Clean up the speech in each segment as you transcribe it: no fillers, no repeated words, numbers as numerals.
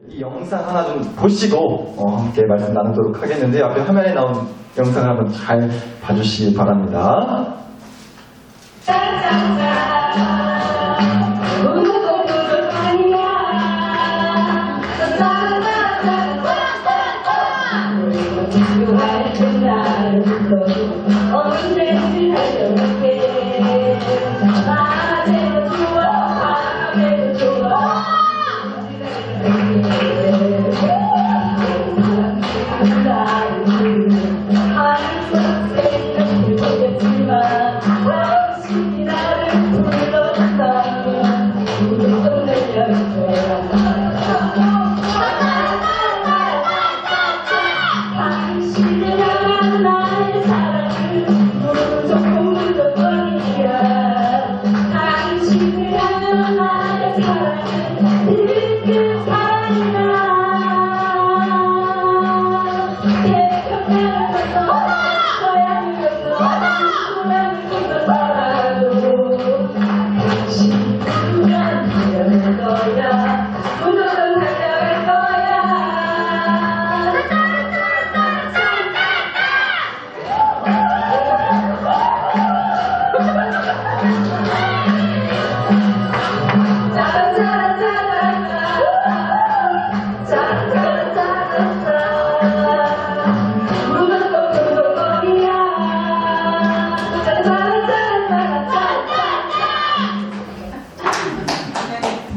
이 영상 하나 좀 보시고 함께 말씀 나누도록 하겠는데, 앞에 화면에 나온 영상을 한번 잘 봐주시기 바랍니다.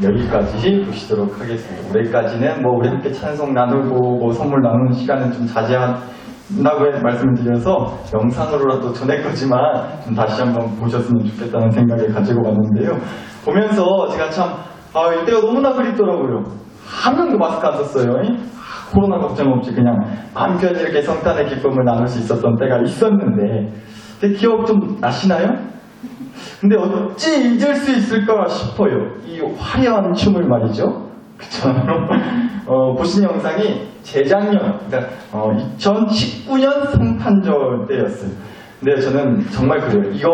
여기까지 보시도록 하겠습니다. 여기까지는 우리 함께 찬송 나누고 선물 나누는 시간은 좀 자제한다고 말씀을 드려서 영상으로라도 전할 거지만 좀 다시 한번 보셨으면 좋겠다는 생각을 가지고 왔는데요. 보면서 제가 참 이때가 너무나 그립더라고요. 한 명도 마스크 안 썼어요. 코로나 걱정 없이 그냥 마음 편히 이렇게 성탄의 기쁨을 나눌 수 있었던 때가 있었는데, 기억 좀 나시나요? 근데 어찌 잊을 수 있을까 싶어요. 이 화려한 춤을 말이죠. 그쵸? 보신 영상이 재작년, 그러니까 2019년 성탄절 때였어요. 근데 저는 정말 그래요. 이거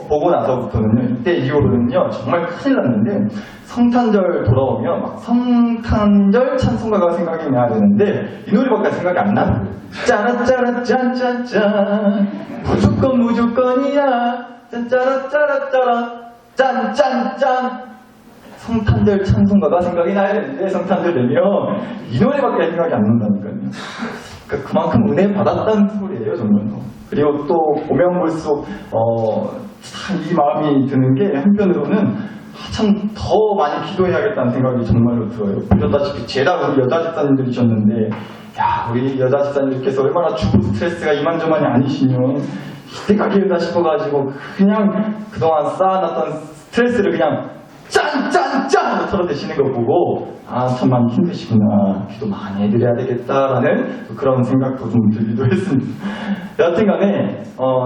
보고 나서부터는요, 이때 이후로는요, 정말 큰일 났는데, 성탄절 돌아오면 막 성탄절 찬송가가 생각이 나야 되는데, 이 노래밖에 생각이 안 나요. 짜라짜라 짠짠짠, 무조건이야. 짠짜라짜라짜라 짠짠짠. 성탄절 찬송가가 생각이 나야 되는데, 성탄절 되면 이 노래밖에 생각이 안 난다니까요. 그러니까 그만큼 은혜 받았다는 소리예요, 정말. 그리고 또 보면 볼수록 참 이 마음이 드는 게, 한편으로는 참 더 많이 기도해야겠다는 생각이 정말로 들어요. 보셨다시피 제가 우리 여자 집사님들이셨는데, 우리 여자 집사님들께서 얼마나 주부 스트레스가 이만저만이 아니시면 이때까지 했다 싶어가지고, 그냥 그동안 쌓아놨던 스트레스를 그냥 짠짠짠 하고 털어대시는 거 보고, 참 많이 힘드시구나, 기도 많이 해드려야 되겠다라는 그런 생각도 좀 들기도 했습니다. 여하튼간에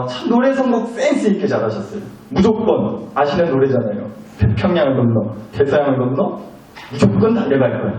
참 노래 선곡 센스 있게 잘하셨어요. 무조건 아시는 노래잖아요. 태평양을 건너 대서양을 건너 무조건 달려갈 거야.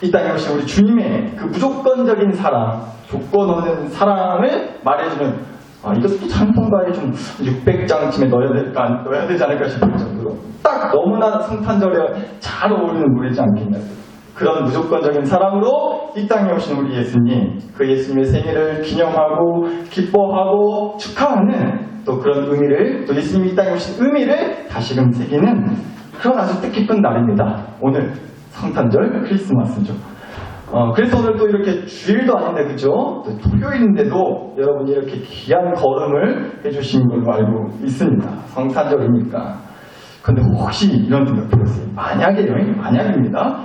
이 땅에 오신 우리 주님의 그 무조건적인 사랑, 조건 없는 사랑을 말해주는, 이것도 찬송가에 좀 600장쯤에 넣어야 되지 않을까 싶을 정도로 딱 너무나 성탄절에 잘 어울리는 노래지 않겠냐고요. 그런 무조건적인 사랑으로 이 땅에 오신 우리 예수님, 그 예수님의 생일을 기념하고 기뻐하고 축하하는, 또 그런 의미를, 또 예수님이 이 땅에 오신 의미를 다시금 새기는 그런 아주 뜻깊은 날입니다. 오늘 성탄절 크리스마스죠. 그래서 오늘 또 이렇게 주일도 아닌데, 그죠? 또 토요일인데도 여러분이 이렇게 귀한 걸음을 해주신 걸로 알고 있습니다. 성탄절이니까. 근데 혹시 이런 생각 들었어요? 만약입니다.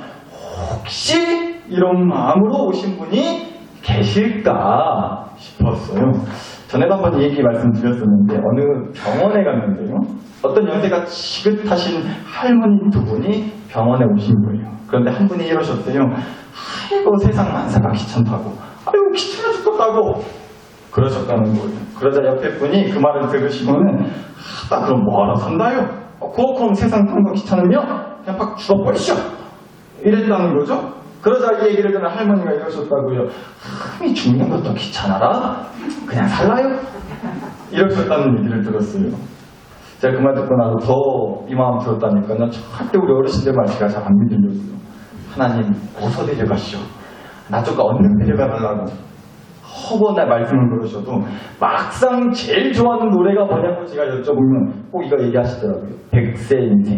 혹시 이런 마음으로 오신 분이 계실까 싶었어요. 전에도 한번 이 얘기 말씀드렸었는데, 어느 병원에 갔는데요, 어떤 연세가 지긋하신 할머니 두 분이 병원에 오신 거예요. 그런데 한 분이 이러셨대요. 아이고, 세상 만사가 귀찮다고, 아이고 귀찮아 죽겠다고 그러셨다는 거예요. 그러자 옆에 분이 그 말을 들으시고는, 그럼 뭐하러 산다요? 그럼 세상 사는 거 귀찮으면 그냥 팍 죽어버리시오, 이랬다는 거죠. 그러자 이 얘기를 듣는 할머니가 이러셨다고요. 이 죽는 것도 귀찮아라, 그냥 살라요? 이러셨다는 얘기를 들었어요. 제가 그 말 듣고 나서 더 이 마음 들었다니까. 나 절대 우리 어르신들 말 제가 잘 안 믿으려고요. 하나님 어서 데려가시오. 나 조금 얼른 데려가 달라고 허구나 말씀을 걸으셔도 막상 제일 좋아하는 노래가 뭐냐고 제가 여쭤보면 꼭 이거 얘기하시더라고요. 백세 인생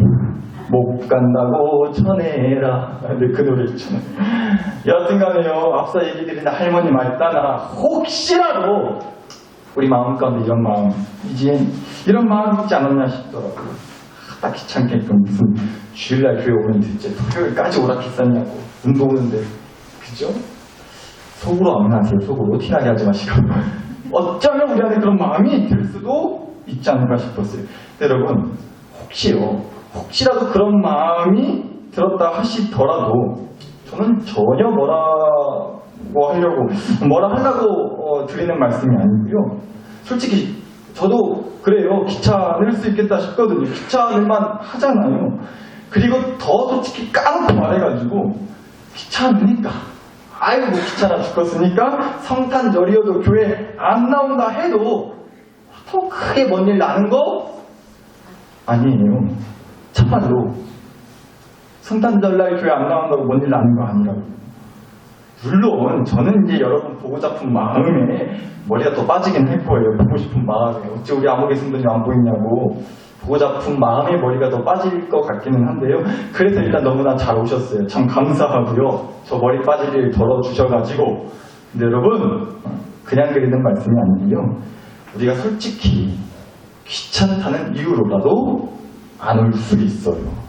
못 간다고 전해라. 근데 그 노래 있잖아요. 여튼간에요, 앞서 얘기 드린 할머니 말 따라 혹시라도 우리 마음 가운데 이런 마음, 이런 마음 있지 않았나 싶더라고요. 딱 귀찮게끔 무슨 주일날 교회 오면 대체 토요일까지 오락했었냐고 운동 오는데, 그죠? 속으로 안 하세요. 속으로 티나게 하지 마시고 어쩌면 우리 안에 그런 마음이 들 수도 있지 않을까 싶었어요. 여러분, 혹시라도 그런 마음이 들었다 하시더라도 저는 전혀 뭐라 하려고 드리는 말씀이 아니고요. 솔직히 저도 그래요. 귀찮을 수 있겠다 싶거든요. 귀찮을만 하잖아요. 그리고 더 솔직히 까놓고 말해가지고 귀찮으니까, 아이고 귀찮아 죽겠으니까 성탄절이어도 교회 안 나온다 해도 더 크게 뭔 일 나는 거 아니에요. 참말로 성탄절날 교회 안 나온다고 뭔 일 나는 거 아니라고. 물론 저는 이제 여러분 보고 잡은 마음에 머리가 더 빠지긴 할 거예요. 보고 싶은 마음에 어째 우리 아무 계신 분이 안 보이냐고 보고 잡은 마음에 머리가 더 빠질 것 같기는 한데요. 그래서 일단 너무나 잘 오셨어요. 참 감사하고요. 저 머리 빠질 일 덜어주셔가지고. 근데 여러분, 그냥 드리는 말씀이 아니고요. 우리가 솔직히 귀찮다는 이유로라도 안 올 수 있어요.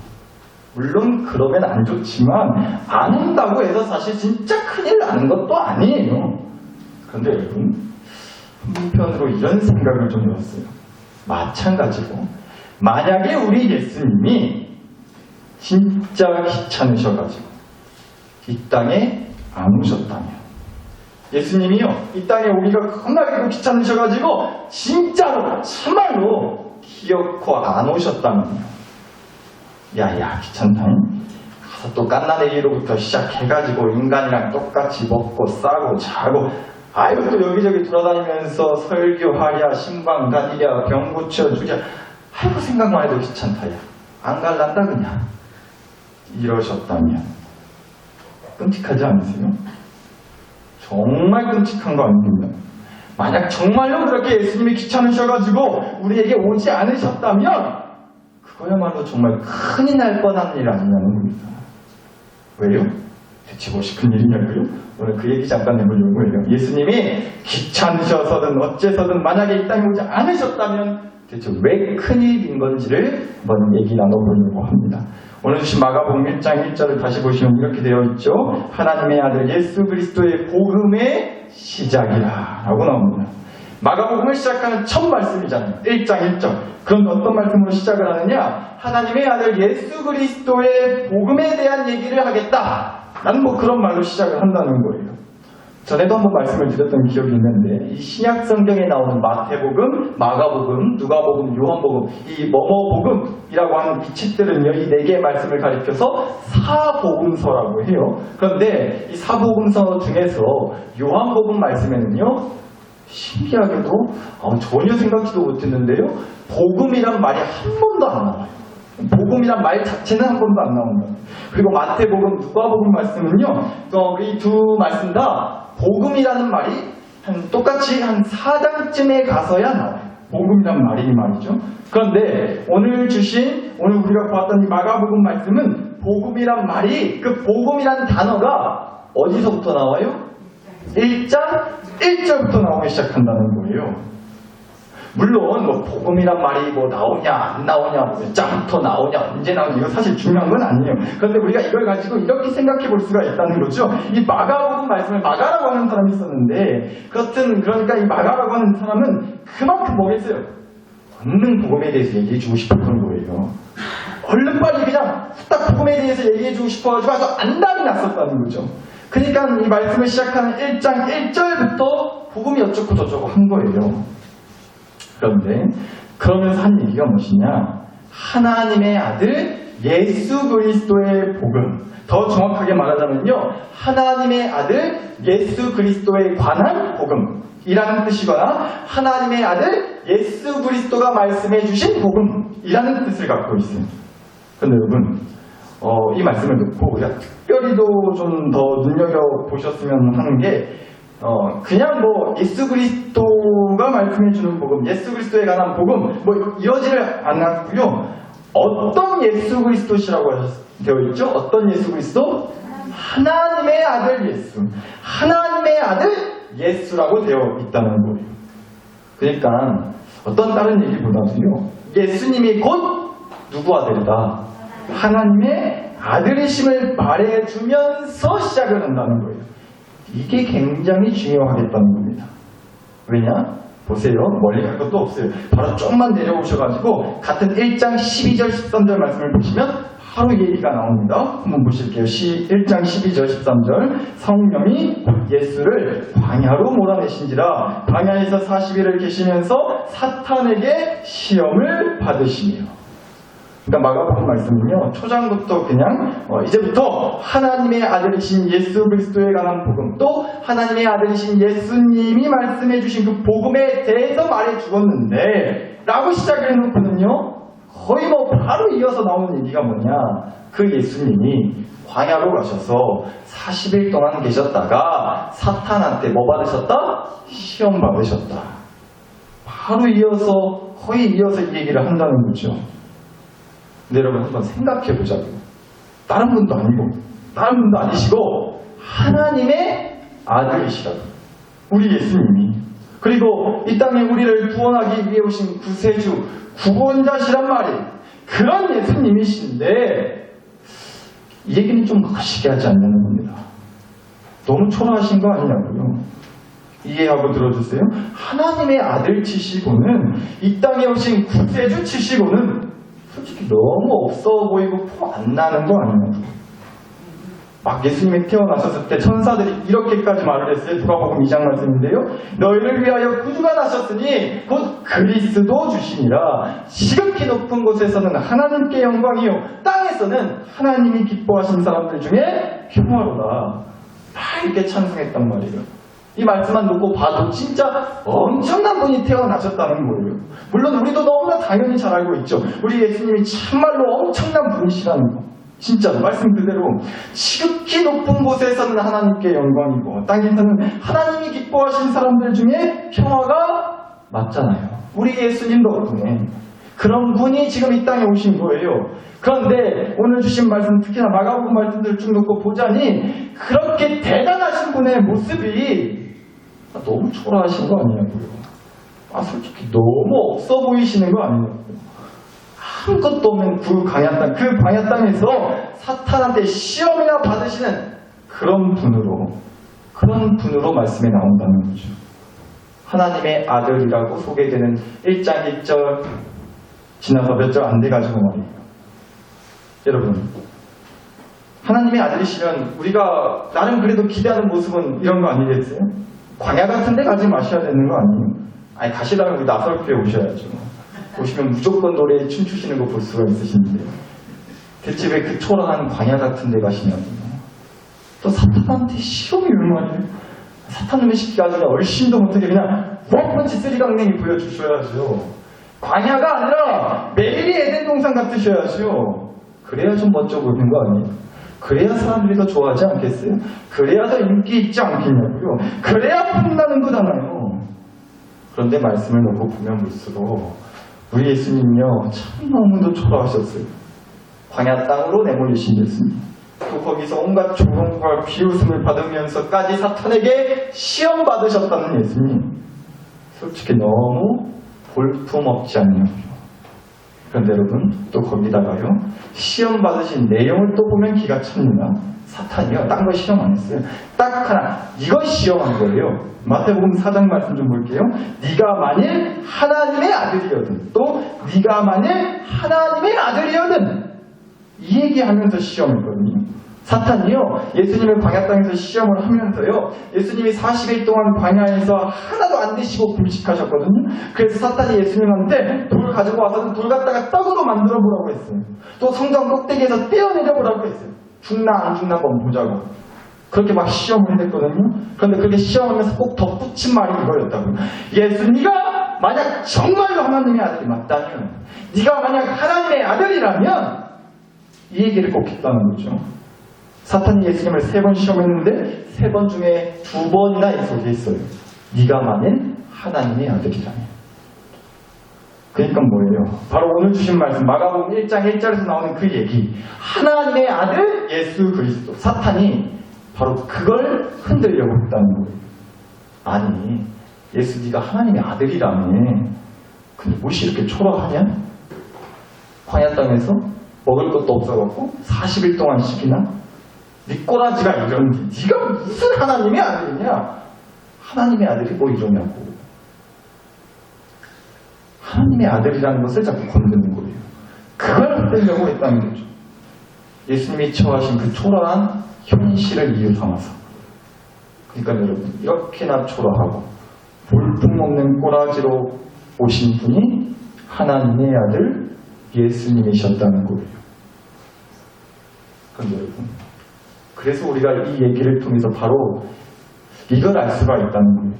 물론 그러면 안 좋지만 안 온다고 해서 사실 진짜 큰일 나는 것도 아니에요. 그런데 여러분, 한편으로 이런 생각을 좀 해봤어요. 마찬가지로 만약에 우리 예수님이 진짜 귀찮으셔가지고 이 땅에 안 오셨다면, 예수님이요 이 땅에 오기가 겁나게도 귀찮으셔가지고 진짜로 참말로 기어코 안 오셨다면요, 야야 귀찮다, 가서 또 깐나내기로부터 시작해가지고 인간이랑 똑같이 먹고 싸고 자고, 아유 또 여기저기 돌아다니면서 설교하랴 신방 다니랴 병 고쳐주랴, 아이고 생각만 해도 귀찮다야, 안 갈란다 그냥, 이러셨다면 끔찍하지 않으세요? 정말 끔찍한 거 아닙니까? 만약 정말로 그렇게 예수님이 귀찮으셔가지고 우리에게 오지 않으셨다면 그거야말로 정말 큰일 날 뻔한 일 아니냐는 겁니다. 왜요? 대체 뭐 싶은 일이냐고요? 오늘 그 얘기 잠깐 해보려고 해요. 예수님이 귀찮으셔서든 어째서든 만약에 이 땅에 오지 않으셨다면 대체 왜 큰일인 건지를 한번 얘기 나눠보려고 합니다. 오늘 주신 마가복음 1장 1절을 다시 보시면 이렇게 되어 있죠. 하나님의 아들 예수 그리스도의 복음의 시작이라 라고 나옵니다. 마가복음을 시작하는 첫 말씀이잖아요. 1장 1절. 그럼 어떤 말씀으로 시작을 하느냐? 하나님의 아들 예수 그리스도의 복음에 대한 얘기를 하겠다 라는 뭐 그런 말로 시작을 한다는 거예요. 전에도 한번 말씀을 드렸던 기억이 있는데, 이 신약 성경에 나오는 마태복음, 마가복음, 누가복음, 요한복음, 이 뭐뭐복음이라고 하는 이 책들은요, 이 네 개의 말씀을 가리켜서 사복음서라고 해요. 그런데 이 사복음서 중에서 요한복음 말씀에는요, 신기하게도 전혀 생각지도 못했는데요, 복음이란 말이 한 번도 안 나와요. 복음이란 말 자체는 한 번도 안 나옵니다. 그리고 마태복음, 누가복음 말씀은요, 이 두 말씀 다 복음이라는 말이 똑같이 한 4장쯤에 가서야 나와요. 복음이란 말이 말이죠. 그런데 오늘 우리가 보았던 이 마가복음 말씀은 복음이란 말이, 그 복음이라는 단어가 어디서부터 나와요? 1장 1절부터 나오기 시작한다는 거예요. 물론 뭐 복음이란 말이 뭐 나오냐 안 나오냐, 몇 장부터 나오냐 언제 나오냐, 이거 사실 중요한 건 아니에요. 그런데 우리가 이걸 가지고 이렇게 생각해 볼 수가 있다는 거죠. 이 마가복음 말씀을 마가라고 하는 사람이 있었는데, 그러니까 이 마가라고 하는 사람은 그만큼 뭐겠어요? 얼른 복음에 대해서 얘기해 주고 싶었던 거예요. 얼른 빨리 그냥 딱 복음에 대해서 얘기해 주고 싶어가지고 아주 안달이 났었다는 거죠. 그러니까 이 말씀을 시작하는 1장 1절부터 복음이 어쩌고 저쩌고 한 거예요. 그런데 그러면서 한 얘기가 무엇이냐? 하나님의 아들 예수 그리스도의 복음, 더 정확하게 말하자면요, 하나님의 아들 예수 그리스도에 관한 복음이라는 뜻이거나 하나님의 아들 예수 그리스도가 말씀해 주신 복음이라는 뜻을 갖고 있어요. 그런데 여러분, 이 말씀을 놓고 우리가 특별히도 좀 더 눈여겨보셨으면 하는 게 그냥 뭐 예수 그리스도가 말씀해주는 복음, 예수 그리스도에 관한 복음 뭐 이러지를 않았고요. 어떤 예수 그리스도시라고 되어 있죠? 어떤 예수 그리스도? 하나님의 아들 예수, 하나님의 아들 예수라고 되어 있다는 거예요. 그러니까 어떤 다른 얘기보다도요, 예수님이 곧 누구 아들이다? 하나님의 아들이심을 말해주면서 시작을 한다는 거예요. 이게 굉장히 중요하겠다는 겁니다. 왜냐? 보세요. 멀리 갈 것도 없어요. 바로 조금만 내려오셔가지고 같은 1장 12절 13절 말씀을 보시면 바로 얘기가 나옵니다. 한번 보실게요. 1장 12절 13절 성령이 예수를 광야로 몰아내신지라 광야에서 40일을 계시면서 사탄에게 시험을 받으시며. 그러니까 마가복음 말씀은요, 초장부터 그냥 이제부터 하나님의 아들이신 예수 그리스도에 관한 복음, 또 하나님의 아들이신 예수님이 말씀해 주신 그 복음에 대해서 말해 주었는데 라고 시작을 해놓고는요, 거의 뭐 바로 이어서 나오는 얘기가 뭐냐, 그 예수님이 광야로 가셔서 40일 동안 계셨다가 사탄한테 뭐 받으셨다? 시험 받으셨다. 바로 이어서, 거의 이어서 이 얘기를 한다는 거죠. 근데 여러분 한번 생각해 보자고요. 다른 분도 아니고, 다른 분도 아니시고, 하나님의 아들이시라고. 우리 예수님이. 그리고 이 땅에 우리를 구원하기 위해 오신 구세주, 구원자시란 말이에요. 그런 예수님이신데, 이 얘기는 좀 거시기 하지 않냐는 겁니다. 너무 초라하신 거 아니냐고요. 이해하고 들어주세요. 하나님의 아들 치시고는, 이 땅에 오신 구세주 치시고는, 솔직히 너무 없어 보이고 폼 안 나는 거 아니냐고. 막 예수님이 태어나셨을 때 천사들이 이렇게까지 말을 했어요. 누가복음 2장 말씀인데요. 너희를 위하여 구주가 나셨으니 곧 그리스도 주시니라. 지극히 높은 곳에서는 하나님께 영광이요 땅에서는 하나님이 기뻐하신 사람들 중에 평화로다. 다 이렇게 찬송했단 말이에요. 이 말씀만 놓고 봐도 진짜 엄청난 분이 태어나셨다는 거예요. 물론 우리도 너무나 당연히 잘 알고 있죠. 우리 예수님이 참말로 엄청난 분이시라는 거. 진짜로 말씀 그대로 지극히 높은 곳에서는 하나님께 영광이고 땅에서는 하나님이 기뻐하신 사람들 중에 평화가 맞잖아요. 우리 예수님 덕분에 그런 분이 지금 이 땅에 오신 거예요. 그런데 오늘 주신 말씀, 특히나 마가복음 말씀들을 쭉 놓고 보자니 그렇게 대단하신 분의 모습이 너무 초라하신 거 아니냐고요. 솔직히 너무 없어 보이시는 거 아니냐고요. 아무것도 없는 그 광야 땅, 그 광야 땅에서 사탄한테 시험이나 받으시는 그런 분으로 말씀이 나온다는 거죠. 하나님의 아들이라고 소개되는 1장 1절 지나서 몇 절 안 돼가지고 말이에요. 여러분, 하나님의 아들이시면 우리가 나름 그래도 기대하는 모습은 이런 거 아니겠어요? 광야 같은 데 가지 마셔야 되는 거 아니에요? 아니, 가시다가 우리 나설교에 오셔야죠. 오시면 무조건 노래 춤추시는 거 볼 수가 있으신데 대체 왜 그 초라한 광야 같은 데 가시냐고요. 또 사탄한테 시험이 왜 말이에요? 사탄놈의 시키가 아주 얼씬도 못하게 그냥 원펀치 쓰리강냉이 보여주셔야죠. 광야가 아니라 매일이 에덴 동산 같으셔야죠. 그래야 좀 멋져 보이는 거 아니에요? 그래야 사람들이 더 좋아하지 않겠어요? 그래야 더 인기 있지 않겠냐고요? 그래야 폼나는 거잖아요. 그런데 말씀을 놓고 보면 볼수록 우리 예수님요 참 너무도 초라하셨어요. 광야 땅으로 내몰리신 예수님, 또 거기서 온갖 조롱과 비웃음을 받으면서까지 사탄에게 시험 받으셨다는 예수님, 솔직히 너무 볼품없지 않냐고요. 그런데 여러분, 또 거기다가요 시험 받으신 내용을 또 보면 기가 찹니다. 사탄이요 딴 거 시험 안 했어요. 딱 하나, 이거 시험한 거예요. 마태복음 4장 말씀 좀 볼게요. 네가 만일 하나님의 아들이거든, 또 네가 만일 하나님의 아들이거든, 이 얘기하면서 시험했거든요. 사탄이요 예수님을 광야 땅에서 시험을 하면서요 예수님이 40일 동안 광야에서 하나도 안 드시고 금식하셨거든요. 그래서 사탄이 예수님한테 돌을 가지고 와서 돌 갖다가 떡으로 만들어 보라고 했어요. 또 성전 꼭대기에서 떼어내려 보라고 했어요. 죽나 안 죽나 한번 보자고. 그렇게 막 시험을 했거든요. 그런데 그렇게 시험하면서 꼭 덧붙인 말이 이거였다고요. 예수, 네가 만약 정말로 하나님의 아들이 맞다면, 네가 만약 하나님의 아들이라면 이 얘기를 꼭 했다는 거죠. 사탄이 예수님을 3번 시험했는데 3번 중에 2번이나 약속했어요. 네가 만일 하나님의 아들이라면. 그러니까 뭐예요? 바로 오늘 주신 말씀 마가복음 1장 1절에서 나오는 그 얘기, 하나님의 아들 예수 그리스도. 사탄이 바로 그걸 흔들려고 했다는 거예요. 아니, 예수 네가 하나님의 아들이라며. 근데 무엇이 이렇게 초라하냐? 광야 땅에서 먹을 것도 없어갖고 40일 동안씩이나 네 꼬라지가 이런데 네가 무슨 하나님의 아들이냐? 하나님의 아들이 뭐 이러냐고. 하나님의 아들이라는 것을 자꾸 건드는 거예요. 그걸 흔들려고 했다는 거죠. 예수님이 처하신 그 초라한 현실을 이유 삼아서. 그러니까 여러분, 이렇게나 초라하고 볼품없는 꼬라지로 오신 분이 하나님의 아들 예수님이셨다는 거예요. 그럼 여러분, 그래서 우리가 이 얘기를 통해서 바로 이걸 알 수가 있다는 거예요.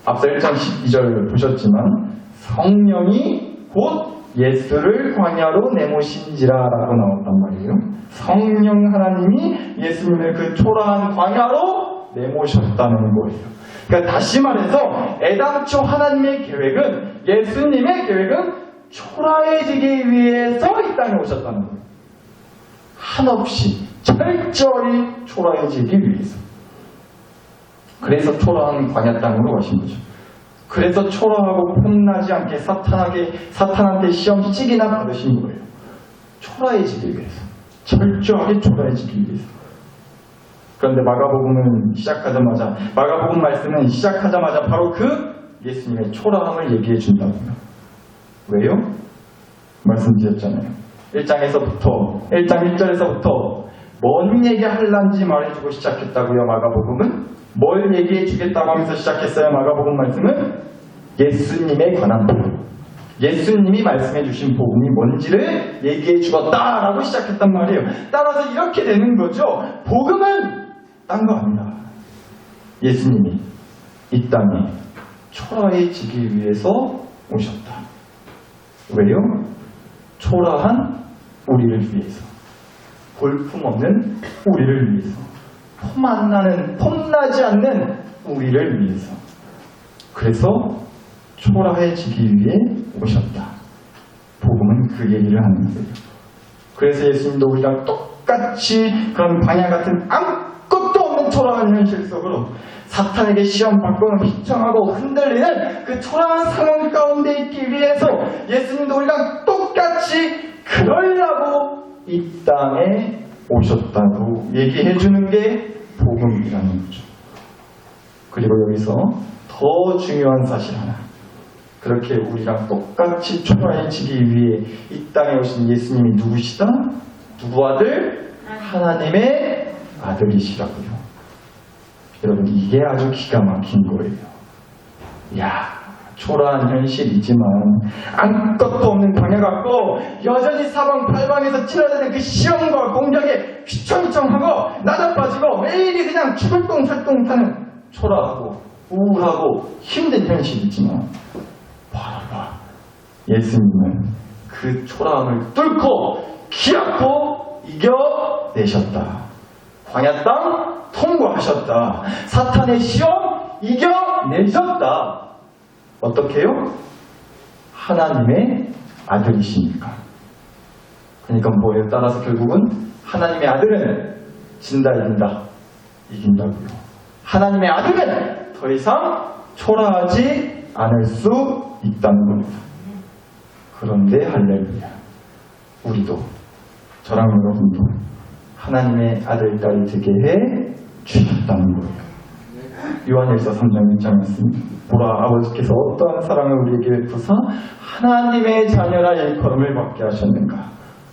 앞서 1장 12절 보셨지만 성령이 곧 예수를 광야로 내모신지라 라고 나왔단 말이에요. 성령 하나님이 예수님을 그 초라한 광야로 내모셨다는 거예요. 그러니까 다시 말해서 애당초 하나님의 계획은, 예수님의 계획은 초라해지기 위해서 이 땅에 오셨다는 거예요. 한없이 철저히 초라해지기 위해서. 그래서 초라한 광야 땅으로 가신 거죠. 그래서 초라하고 혼나지 않게 사탄한테 시험씩이나 받으신 거예요. 초라해지기 위해서. 철저하게 초라해지기 위해서. 그런데 마가복음 말씀은 시작하자마자 바로 그 예수님의 초라함을 얘기해 준다고요. 왜요? 말씀드렸잖아요. 1장 1절에서부터 뭔 얘기 할란지 말해주고 시작했다고요. 마가복음은 뭘 얘기해 주겠다고 하면서 시작했어요. 마가복음 말씀은 예수님에 관한 복음, 예수님이 말씀해 주신 복음이 뭔지를 얘기해 주었다라고 시작했단 말이에요. 따라서 이렇게 되는 거죠. 복음은 딴 거 아니다. 예수님이 이 땅에 초라해지기 위해서 오셨다. 왜요? 초라한 우리를 위해서, 볼품없는 우리를 위해서, 폼나지 않는 우리를 위해서. 그래서 초라해지기 위해 오셨다. 복음은 그 얘기를 하는 거예요. 그래서 예수님도 우리랑 똑같이 그런 광야 같은 아무것도 없는 초라한 현실 속으로 사탄에게 시험받고 휘청하고 흔들리는 그 초라한 상황 가운데 있기 위해서 예수님도 우리랑 똑같이 그러려고 이 땅에 오셨다고 얘기해주는 게 복음이라는 거죠. 그리고 여기서 더 중요한 사실 하나. 그렇게 우리랑 똑같이 초라해지기 위해 이 땅에 오신 예수님이 누구시다? 누구 아들? 하나님의 아들이시라고요. 여러분, 이게 아주 기가 막힌 거예요. 초라한 현실이지만 아무것도 없는 광야 같고 여전히 사방팔방에서 치러지는 그 시험과 공격에 휘청휘청하고 나다빠지고 매일이 그냥 죽을 똥살똥 타는 초라하고 우울하고 힘든 현실이지만 봐라, 예수님은 그 초라함을 뚫고 기어코 이겨내셨다. 광야 땅 통과하셨다. 사탄의 시험 이겨내셨다. 어떻게요? 하나님의 아들이시니까. 그러니까 뭐예요? 따라서 결국은 하나님의 아들은 진다 이긴다. 이긴다고요. 하나님의 아들은 더 이상 초라하지 않을 수 있다는 겁니다. 그런데 할렐루야, 우리도, 저랑 여러분도 하나님의 아들, 딸이 되게 해 주셨다는 거예요. 요한일서 3장 1장 말씀, 보라, 아버지께서 어떠한 사랑을 우리에게 베푸사 하나님의 자녀라 일컬음을 받게 하셨는가.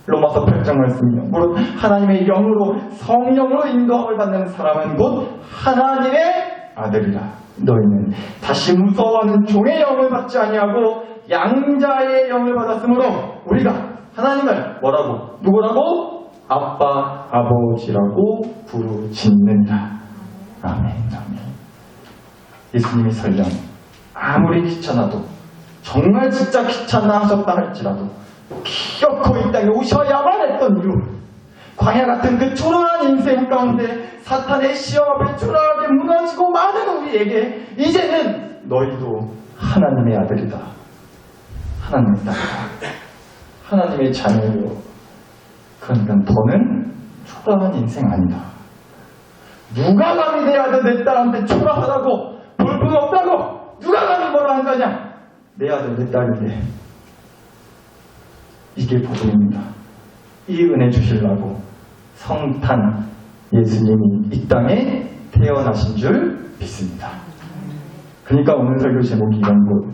로마서 8장 말씀이요, 무릇 하나님의 영으로 성령으로 인도함을 받는 사람은 곧 하나님의 아들이라. 너희는 다시 무서워하는 종의 영을 받지 아니하고 양자의 영을 받았으므로 우리가 하나님을 뭐라고? 누구라고? 아빠, 아버지라고 부르짖는다. 아멘, 아멘. 예수님이 설령 아무리 귀찮아도, 정말 진짜 귀찮아 하셨다 할지라도 기어코 이 땅에 오셔야만 했던 이유, 광야 같은 그 초라한 인생 가운데 사탄의 시험 앞에 초라하게 무너지고 많은 우리에게 이제는 너희도 하나님의 아들이다. 하나님의 딸이다. 하나님의 자녀요. 그러니까 너는 초라한 인생 아니다. 누가 감히 내 아들 내 딸한테 초라하다고 볼품 없다고 누가 감히 뭐라 한 거냐. 내 아들 내 딸인데 이게 복음입니다. 이 은혜 주시려고 성탄 예수님이 이 땅에 태어나신 줄 믿습니다. 그러니까 오늘 설교 제목이 이런 거.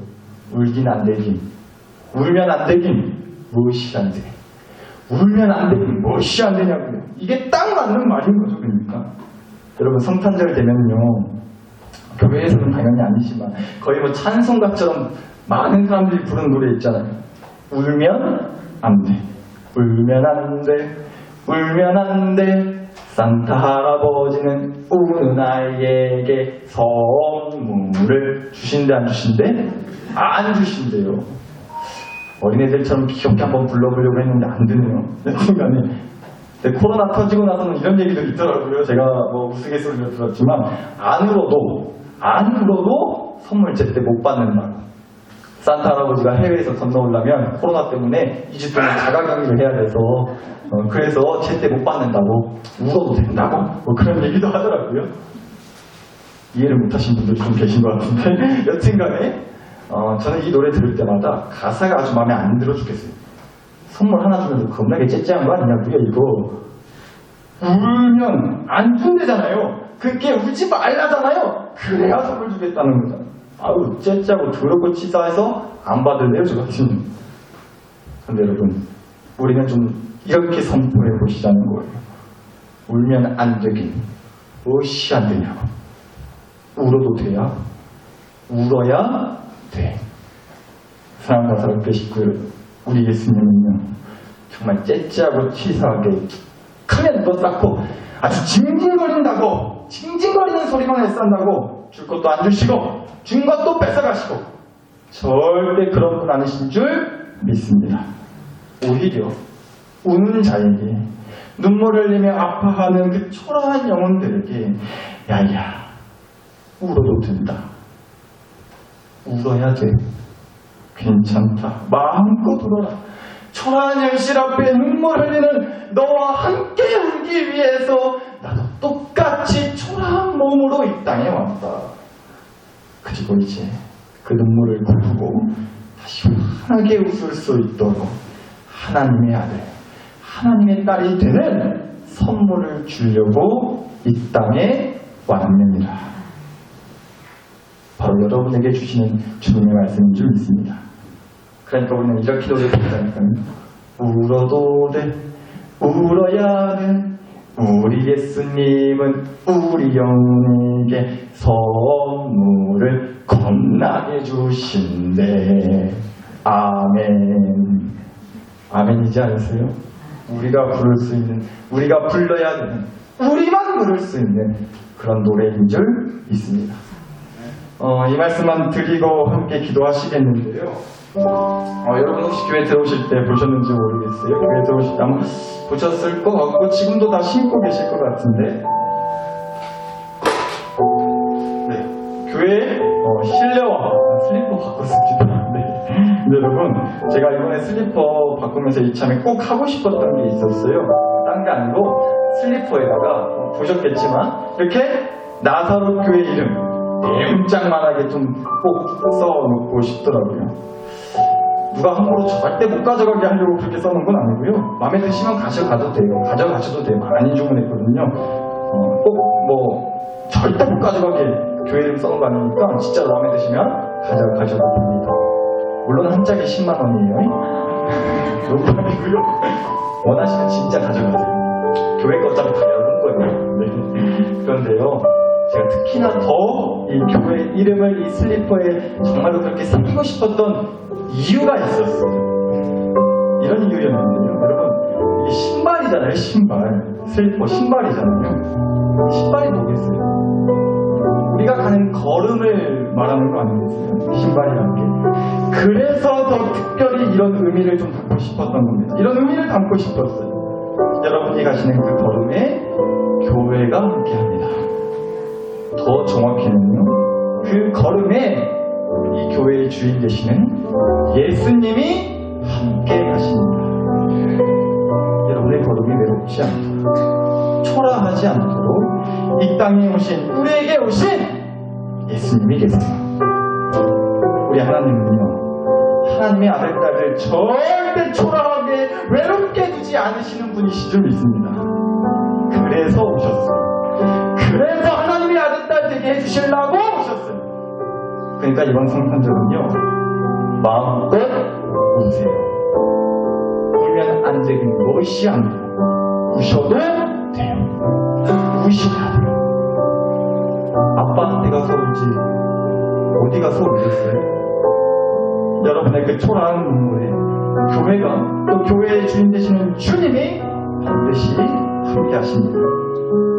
울긴 안 되긴, 울면 안 되긴, 무엇이 안 돼. 울면 안 되긴, 무엇이 안 되냐고요. 이게 딱 맞는 말인 거죠, 그러니까. 여러분 성탄절 되면요, 교회에서는 당연히 아니지만 거의 뭐 찬송가처럼 많은 사람들이 부르는 노래 있잖아요. 울면 안 돼. 울면 안 돼. 울면 안 돼. 산타 할아버지는 우는 아이에게 선물을 주신대 안 주신대? 안 주신대요. 어린애들처럼 귀엽게 한번 불러보려고 했는데 안 되네요. 순간에. 코로나 터지고 나서는 이런 얘기도 있더라고요. 제가 뭐 우스갯소리로 들었지만 안 울어도 선물 제때 못 받는다고. 산타 할아버지가 해외에서 건너오려면 코로나 때문에 2주 동안 자가격리를 해야 돼서 그래서 제때 못 받는다고. 울어도 된다고 뭐 그런 얘기도 하더라고요. 이해를 못하신 분들이 좀 계신 것 같은데 여튼간에 저는 이 노래 들을 때마다 가사가 아주 마음에 안 들어 죽겠어요. 선물 하나 주면서 겁나게 째째한 거 아니냐고요 이거. 울면 안 준대잖아요. 그게 울지 말라잖아요. 그래야 선물 주겠다는 거잖아요. 아우 째짜고 더럽고 치사해서 안 받을래요 저 같은. 근데 여러분 우리는 좀 이렇게 선포해 보시자는 거예요. 울면 안 되긴 무엇이 안 되냐고. 울어도 돼야 울어야 돼. 사랑과 사랑께 싶고요. 우리 예수님은요 정말 째짜고 치사하게 크면 더 쌓고 아주 징징거린다고 징징거리는 소리만 애싼다고 줄 것도 안 주시고 준 것도 뺏어가시고 절대 그런 분 아니신 줄 믿습니다. 오히려 우는 자에게 눈물을 흘리며 아파하는 그 초라한 영혼들에게 야야 울어도 된다. 울어야 돼. 괜찮다. 마음껏 울어라. 초라한 현실 앞에 눈물 흘리는 너와 함께 울기 위해서 나도 똑같이 초라한 몸으로 이 땅에 왔다. 그리고 이제 그 눈물을 굴고 다시 환하게 웃을 수 있도록 하나님의 아들, 하나님의 딸이 되는 선물을 주려고 이 땅에 왔느니라. 바로 여러분에게 주시는 주님의 말씀인 줄 믿습니다. 그러니까 우리는 이렇게 노래한다니까요. 울어도 돼, 울어야 돼. 우리 예수님은 우리 영혼에게 선물을 겁나게 주신대. 아멘. 아멘이지 않으세요? 우리가 부를 수 있는, 우리가 불러야 되는, 우리만 부를 수 있는 그런 노래인 줄 믿습니다. 이 말씀만 드리고 함께 기도하시겠는데요. 여러분 혹시 교회 들어오실 때 보셨는지 모르겠어요. 교회 들어오실 때 아마 보셨을 것 같고 지금도 다 신고 계실 것 같은데, 네, 교회 실내화 슬리퍼 바꿨습니다. 네. 근데 여러분 제가 이번에 슬리퍼 바꾸면서 이참에 꼭 하고 싶었던 게 있었어요. 딴 게 아니고 슬리퍼에다가 보셨겠지만 이렇게 나사로 교회 이름 대문짝만하게 좀 꼭 써놓고 싶더라고요. 누가 함부로 절대 못 가져가게 하려고 그렇게 써놓은 건 아니고요. 마음에 드시면 가져가도 돼요. 가져가셔도 돼요. 많이 주문했거든요. 꼭 뭐 절대 못 가져가게 교회 이름 써놓은 거 아니니까 진짜 마음에 드시면 가져가셔도 됩니다. 물론 한 짝이 10만 원이에요. 농담이고요. 원하시면 진짜 가져가세요. 교회 거 어차피 다 열은 거예요. 네. 그런데요. 제가 특히나 더 이 교회 이름을 이 슬리퍼에 정말로 그렇게 새기고 싶었던 이유가 있었어요. 이런 이유였는데요. 여러분, 이게 신발이잖아요. 신발. 슬리퍼 신발이잖아요. 신발이 뭐겠어요? 우리가 가는 걸음을 말하는 거 아니겠어요? 신발이라는 게. 그래서 더 특별히 이런 의미를 좀 담고 싶었던 겁니다. 이런 의미를 담고 싶었어요. 여러분이 가시는 그 걸음에 교회가 함께합니다. 더 정확히는요, 그 걸음에 이 교회의 주인 되시는 예수님이 함께 가십니다. 여러분의 걸음이 외롭지 않도록, 초라하지 않도록 이 땅에 오신, 우리에게 오신 예수님이 계세요. 우리 하나님은요, 하나님의 아들, 딸을 절대 초라하게 외롭게 두지 않으시는 분이신 줄 믿습니다. 그래서 오셨어요. 그래서 하나님의 아들, 딸 되게 해주시려고 오셨어요. 그러니까 이번 성탄절은요, 마음껏 우세요. 울면 안 되는 것이 아니고 우셔도 돼요. 우시면 돼요. 아빠한테 가서 울지 어디 가서 울겠어요? 여러분의 그 초라한 눈물에 교회가, 또 교회의 주인 되시는 주님이 반드시 함께 하십니다.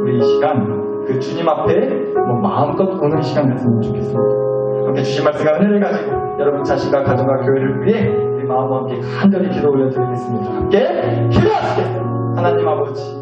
우리 이 시간 그 주님 앞에 마음껏 오는 시간 됐으면 좋겠습니다. 함께 주신 말씀과 은혜를 가지고 여러분 자신과 가정과 교회를 위해 우리 마음과 함께 간절히 기도 올려드리겠습니다. 함께 기도하시겠습니다. 하나님 아버지,